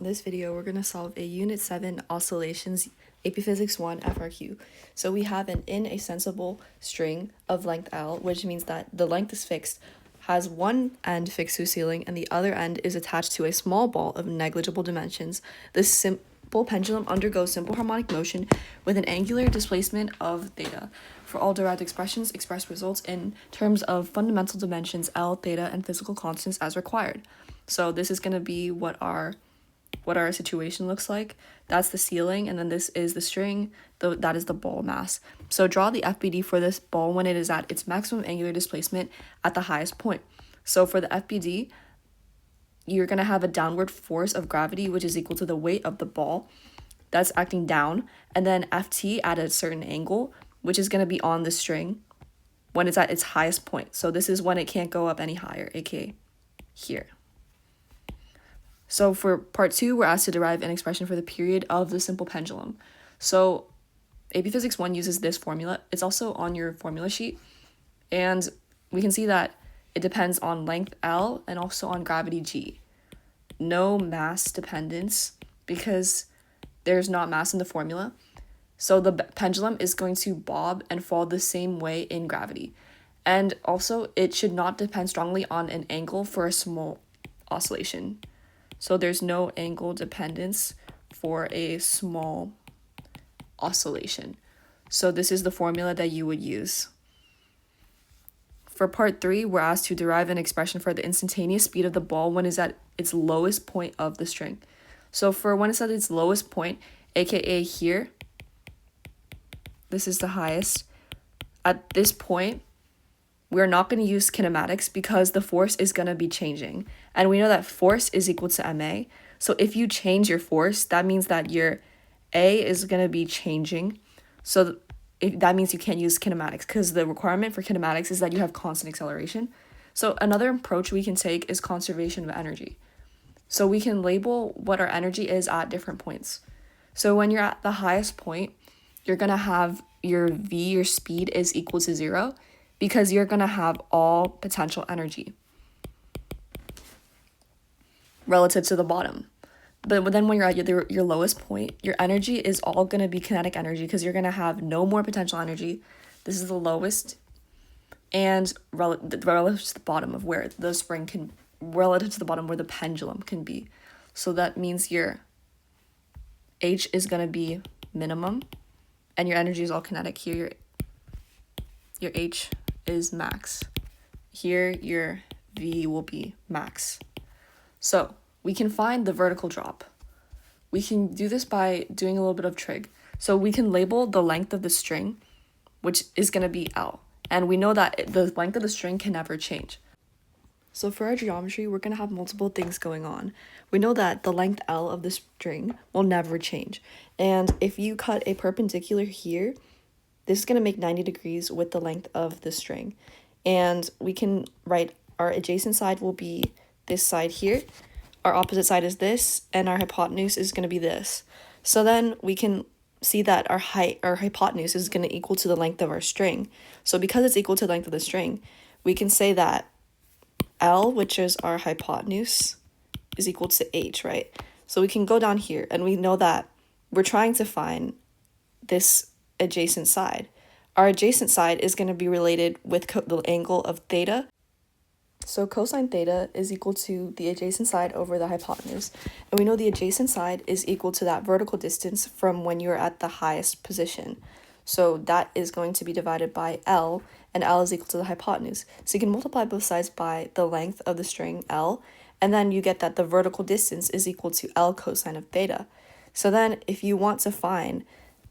In this video, we're going to solve a Unit 7 Oscillations AP Physics 1 FRQ. So we have an inassensible string of length L, which means that the length is fixed, has one end fixed to a ceiling, and the other end is attached to a small ball of negligible dimensions. This simple pendulum undergoes simple harmonic motion with an angular displacement of theta. For all derived expressions, express results in terms of fundamental dimensions L, theta, and physical constants as required. So this is going to be what our situation looks like. That's the ceiling, and then this is the string, that is the ball mass. So draw the FBD for this ball when it is at its maximum angular displacement at the highest point. So for the FBD, you're going to have a downward force of gravity, which is equal to the weight of the ball that's acting down, and then FT at a certain angle, which is going to be on the string when it's at its highest point. So this is when it can't go up any higher, aka here. So for part 2, we're asked to derive an expression for the period of the simple pendulum. So AP Physics 1 uses this formula. It's also on your formula sheet. And we can see that it depends on length L and also on gravity G. No mass dependence because there's not mass in the formula. So the pendulum is going to bob and fall the same way in gravity. And also it should not depend strongly on an angle for a small oscillation. So there's no angle dependence for a small oscillation. So this is the formula that you would use. For part 3, we're asked to derive an expression for the instantaneous speed of the ball when it's at its lowest point of the string. So for when it's at its lowest point, aka here, this is the highest. At this point, we're not going to use kinematics because the force is going to be changing. And we know that force is equal to ma. So if you change your force, that means that your A is going to be changing. So that means you can't use kinematics because the requirement for kinematics is that you have constant acceleration. So another approach we can take is conservation of energy. So we can label what our energy is at different points. So when you're at the highest point, you're going to have your V, your speed, is equal to 0. Because you're going to have all potential energy relative to the bottom. But then when you're at your lowest point, your energy is all going to be kinetic energy because you're going to have no more potential energy. This is the lowest, and relative to the bottom of where the spring can, relative to the bottom where the pendulum can be. So that means your H is going to be minimum, and your energy is all kinetic. Here, your H is max. Here your V will be max. So we can find the vertical drop. We can do this by doing a little bit of trig. So we can label the length of the string, which is going to be L. And we know that the length of the string can never change. So for our geometry, we're going to have multiple things going on. We know that the length L of the string will never change. And if you cut a perpendicular here, this is going to make 90 degrees with the length of the string. And we can write our adjacent side will be this side here. Our opposite side is this, and our hypotenuse is going to be this. So then we can see that our hypotenuse is going to equal to the length of our string. So because it's equal to the length of the string, we can say that L, which is our hypotenuse, is equal to H, right? So we can go down here, and we know that we're trying to find this adjacent side. Our adjacent side is going to be related with the angle of theta. So cosine theta is equal to the adjacent side over the hypotenuse. And we know the adjacent side is equal to that vertical distance from when you're at the highest position. So that is going to be divided by L, and L is equal to the hypotenuse. So you can multiply both sides by the length of the string L, and then you get that the vertical distance is equal to L cosine of theta. So then if you want to find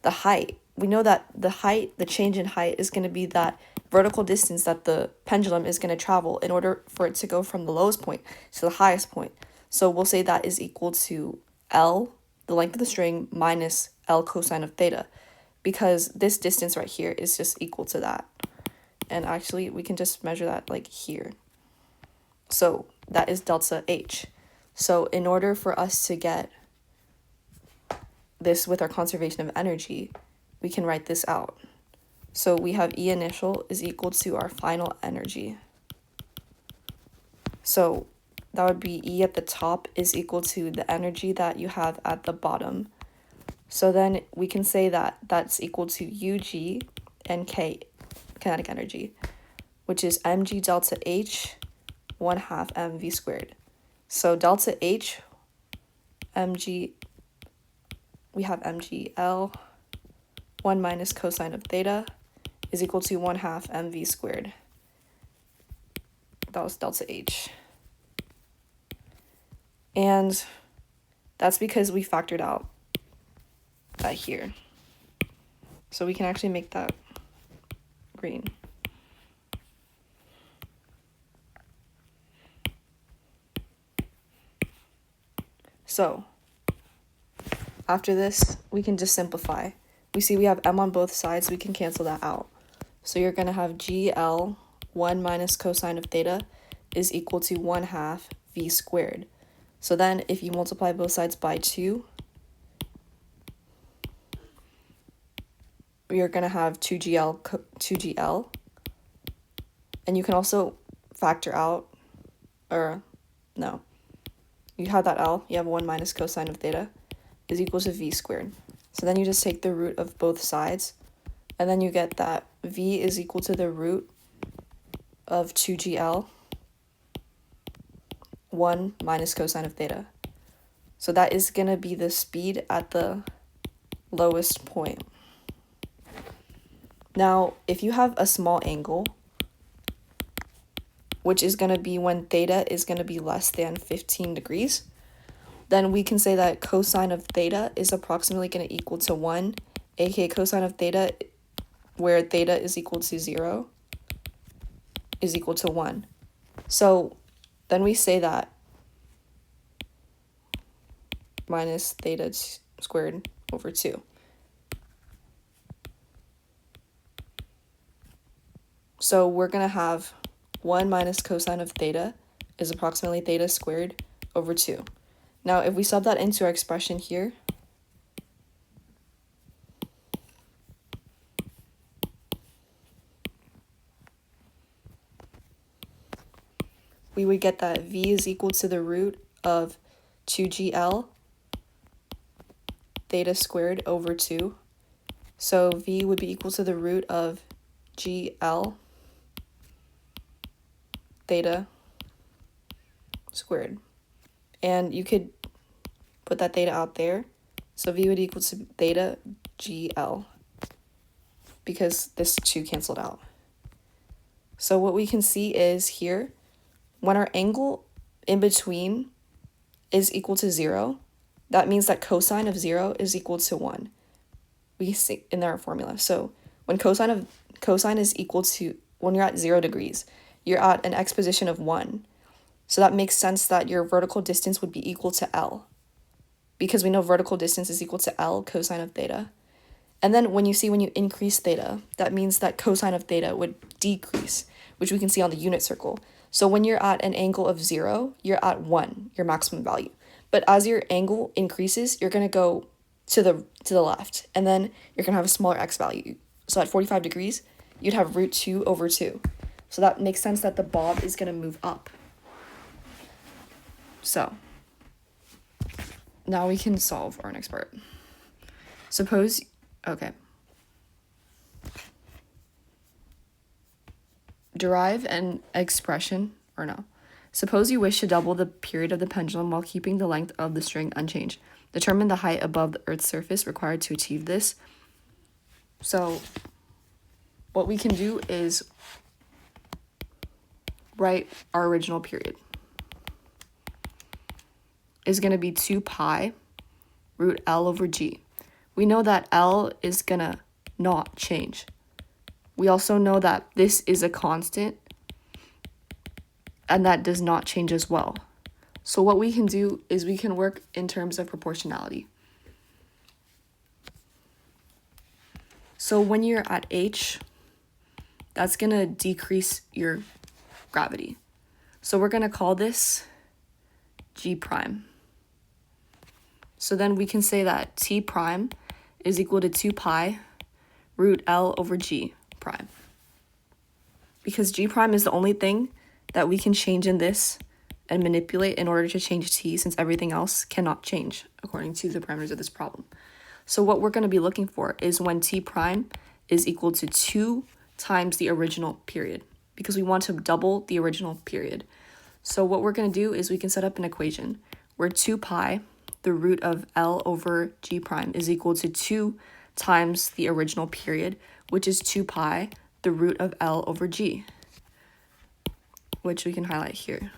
the height, we know that the change in height is going to be that vertical distance that the pendulum is going to travel in order for it to go from the lowest point to the highest point. So we'll say that is equal to L, the length of the string, minus L cosine of theta, because this distance right here is just equal to that. And actually, we can just measure that like here. So that is delta H. So in order for us to get this with our conservation of energy, we can write this out. So we have E initial is equal to our final energy. So that would be E at the top is equal to the energy that you have at the bottom. So then we can say that that's equal to UG and K, kinetic energy, which is mg delta H 1/2 mv squared. So delta H, mg, we have mgl, 1 minus cosine of theta is equal to 1/2 mv squared. That was delta H. And that's because we factored out that here. So we can actually make that green. So after this, we can just simplify. We see we have m on both sides, we can cancel that out. So you're going to have GL 1 minus cosine of theta is equal to 1/2 v squared. So then if you multiply both sides by 2, you're going to have 2GL, and you can also factor out, or no, you have that L, you have 1 minus cosine of theta is equal to v squared. So then you just take the root of both sides, and then you get that v is equal to the root of 2GL 1 minus cosine of theta. So that is going to be the speed at the lowest point. Now, if you have a small angle, which is going to be when theta is going to be less than 15 degrees, then we can say that cosine of theta is approximately going to equal to 1, aka cosine of theta, where theta is equal to 0, is equal to 1. So then we say that minus theta squared over 2. So we're going to have 1 minus cosine of theta is approximately theta squared over 2. Now, if we sub that into our expression here, we would get that v is equal to the root of 2GL theta squared over 2. So v would be equal to the root of GL theta squared. And you could put that theta out there. So v would equal to theta GL, because this 2 canceled out. So what we can see is here, when our angle in between is equal to 0, that means that cosine of 0 is equal to 1. We see in our formula. So when cosine is equal to, when you're at 0 degrees, you're at an x position of 1. So that makes sense that your vertical distance would be equal to L, because we know vertical distance is equal to L cosine of theta. And then when you increase theta, that means that cosine of theta would decrease, which we can see on the unit circle. So when you're at an angle of 0, you're at 1, your maximum value. But as your angle increases, you're going to go to the left, and then you're going to have a smaller x value. So at 45 degrees, you'd have root 2 over 2. So that makes sense that the bob is going to move up. So now we can solve our next part. Suppose, okay. Derive an expression, or no. Suppose you wish to double the period of the pendulum while keeping the length of the string unchanged. Determine the height above the Earth's surface required to achieve this. So what we can do is write our original period. Is going to be 2 pi root L over G. We know that L is going to not change. We also know that this is a constant, and that does not change as well. So what we can do is we can work in terms of proportionality. So when you're at H, that's going to decrease your gravity. So we're going to call this G prime. So then we can say that T prime is equal to 2 pi root L over G because G prime is the only thing that we can change in this and manipulate in order to change t, since everything else cannot change according to the parameters of this problem. So what we're going to be looking for is when t prime is equal to 2 times the original period, because we want to double the original period. So what we're going to do is we can set up an equation where 2 pi, the root of L over g prime, is equal to 2 times the original period, which is 2 pi, the root of L over g, which we can highlight here.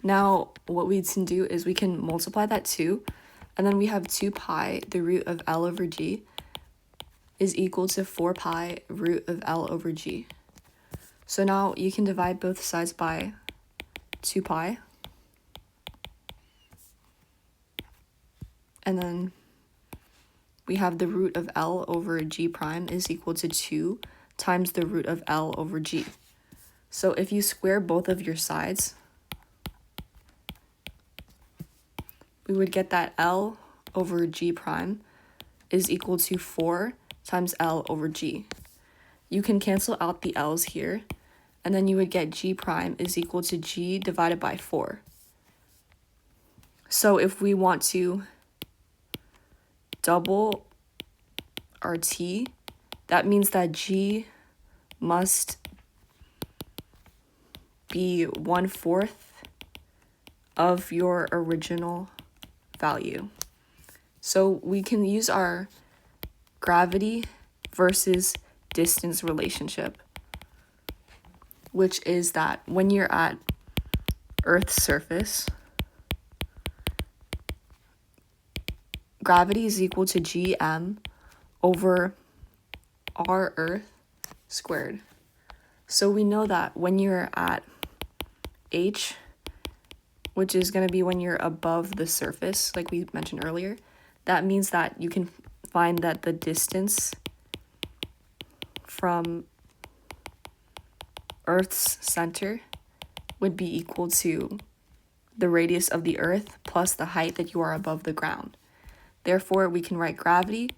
Now, what we can do is we can multiply that 2, and then we have 2 pi, the root of L over g, is equal to 4 pi root of L over g. So now you can divide both sides by 2 pi. And then we have the root of L over g prime is equal to 2 times the root of L over g. So if you square both of your sides, we would get that L over g prime is equal to 4 times L over g. You can cancel out the L's here, and then you would get g prime is equal to g divided by 4. So if we want to double our t, that means that g must be 1/4 of your original value. So we can use our gravity versus distance relationship, which is that when you're at Earth's surface, gravity is equal to gm over r Earth squared. So we know that when you're at h, which is going to be when you're above the surface, like we mentioned earlier, that means that you can find that the distance from Earth's center would be equal to the radius of the Earth plus the height that you are above the ground. Therefore, we can write gravity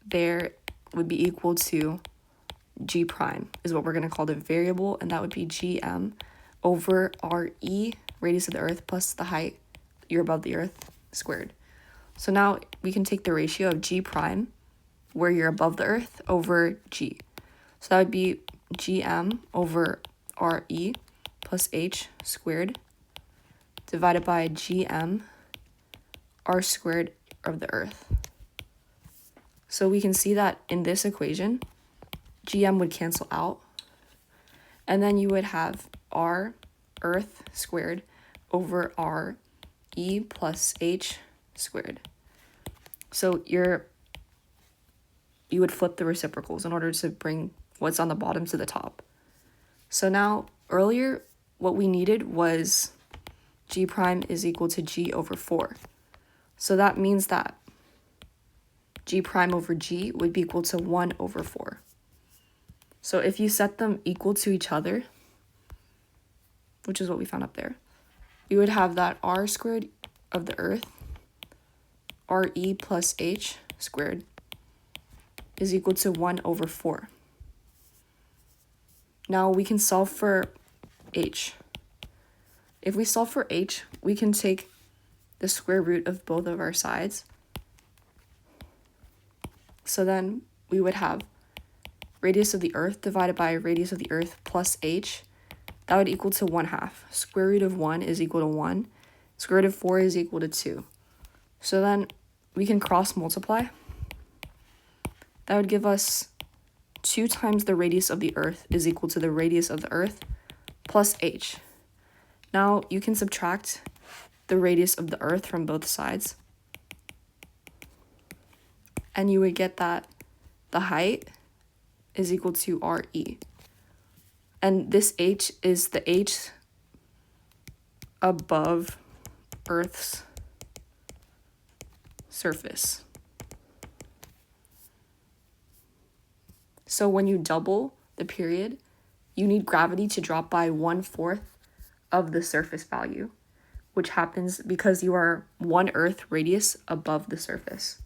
there would be equal to g prime, is what we're going to call the variable, and that would be gm over re, radius of the Earth, plus the height you're above the Earth squared. So now we can take the ratio of g prime, where you're above the Earth, over g. So that would be gm over re plus h squared divided by gm r squared of the Earth. So we can see that in this equation, gm would cancel out, and then you would have r Earth squared over r e plus h squared. So you would flip the reciprocals in order to bring what's on the bottom to the top. So now, earlier, what we needed was g prime is equal to g over 4. So that means that g prime over g would be equal to 1 over 4. So if you set them equal to each other, which is what we found up there, you would have that r squared of the Earth, re plus h squared, is equal to 1 over 4. Now we can solve for h. If we solve for h, we can take the square root of both of our sides. So then we would have radius of the Earth divided by radius of the Earth plus h. That would equal to 1/2. Square root of 1 is equal to 1. Square root of 4 is equal to 2. So then we can cross multiply. That would give us 2 times the radius of the Earth is equal to the radius of the Earth plus h. Now you can subtract the radius of the Earth from both sides, and you would get that the height is equal to re. And this h is the h above Earth's surface. So when you double the period, you need gravity to drop by 1/4 of the surface value, which happens because you are 1 Earth radius above the surface.